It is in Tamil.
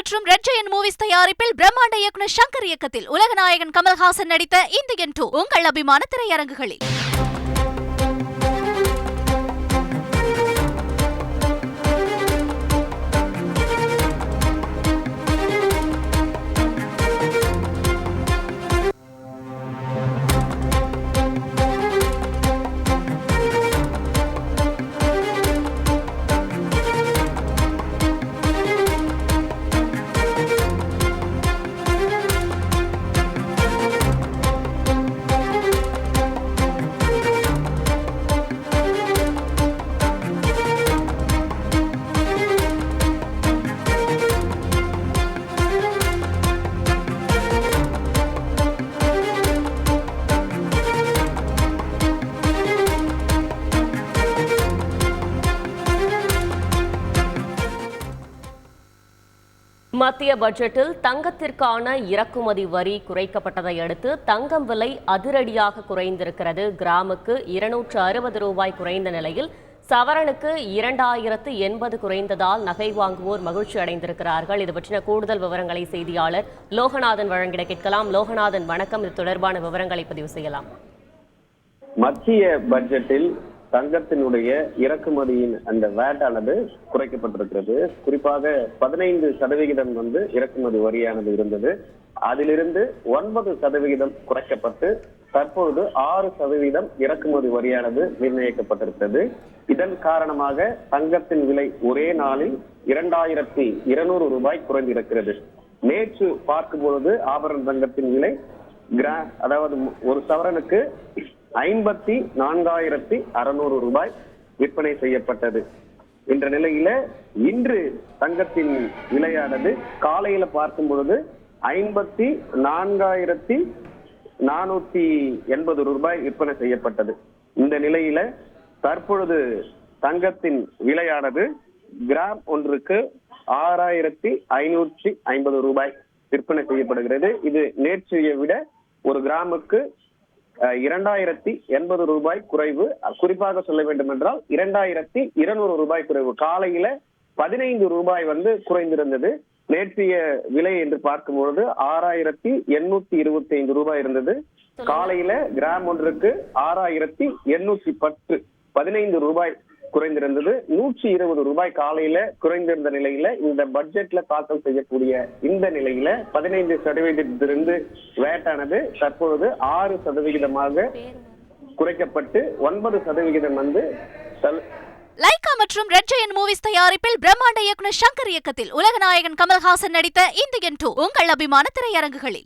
மற்றும் ரெட் ஜெயண்ட் மூவிஸ் தயாரிப்பில் பிரம்மாண்ட இயக்குனர் சங்கர் இயக்கத்தில் உலகநாயகன் கமல்ஹாசன் நடித்த இந்தியன் 2 உங்கள் அபிமான திரையரங்குகளில். மத்திய பட்ஜெட்டில் தங்கத்திற்கான இறக்குமதி வரி குறைக்கப்பட்டதை அடுத்து தங்கம் விலை அதிரடியாக குறைந்திருக்கிறது. கிராமுக்கு 260 ரூபாய் குறைந்த நிலையில் சவரனுக்கு 2080 குறைந்ததால் நகை வாங்குவோர் மகிழ்ச்சி அடைந்திருக்கிறார்கள். இது பற்றின கூடுதல் விவரங்களை செய்தியாளர் லோகநாதன் வழங்கிட கேட்கலாம். லோகநாதன் வணக்கம். இது தொடர்பான விவரங்களை பதிவு செய்யலாம். மத்திய பட்ஜெட்டில் தங்கத்தினுடைய இறக்குமதியின் அந்த வேட் ஆனது குறைக்கப்பட்டிருக்கிறது. குறிப்பாக 15% இறக்குமதி வரியானது இருந்தது. அதிலிருந்து 9% குறைக்கப்பட்டு தற்பொழுது 6% இறக்குமதி வரியானது நிர்ணயிக்கப்பட்டிருக்கிறது. இதன் காரணமாக தங்கத்தின் விலை ஒரே நாளில் 2200 ரூபாய் குறைந்திருக்கிறது. நேற்று பார்க்கும் பொழுது ஆபரண தங்கத்தின் விலை அதாவது ஒரு சவரனுக்கு 54,600 ரூபாய் விற்பனை செய்யப்பட்டது. என்ற நிலையில இன்று தங்கத்தின் விலையானது காலையில பார்க்கும் பொழுது 54,480 ரூபாய் விற்பனை செய்யப்பட்டது. இந்த நிலையில தற்பொழுது தங்கத்தின் விலையானது கிராம் ஒன்றுக்கு 6,550 ரூபாய் விற்பனை செய்யப்படுகிறது. இது நேற்றைய விட ஒரு கிராமுக்கு 2,080 ரூபாய் குறைவு. குறிப்பாக சொல்ல வேண்டும் என்றால் 2,200 ரூபாய் குறைவு. காலையில 15 ரூபாய் குறைந்திருந்தது. நேற்றைய விலை என்று பார்க்கும் பொழுது 6,825 ரூபாய் இருந்தது. காலையில கிராம் ஒன்றுக்கு 6,810 15 ரூபாய் குறைந்திருந்தது. 120 ரூபாய் காலையில குறைந்திருந்த நிலையில இந்த பட்ஜெட்ல தாக்கல் செய்யக்கூடிய இந்த நிலையில 15% வேட் ஆனது தற்பொழுது 6% குறைக்கப்பட்டு 9% லைகா மற்றும் ரெட் ஜெயண்ட் மூவிஸ் தயாரிப்பில் பிரம்மாண்ட இயக்குனர் சங்கர் இயக்கத்தில் உலகநாயகன் கமல்ஹாசன் நடித்த இந்தியன் 2 உங்கள் அபிமான திரையரங்குகளில்.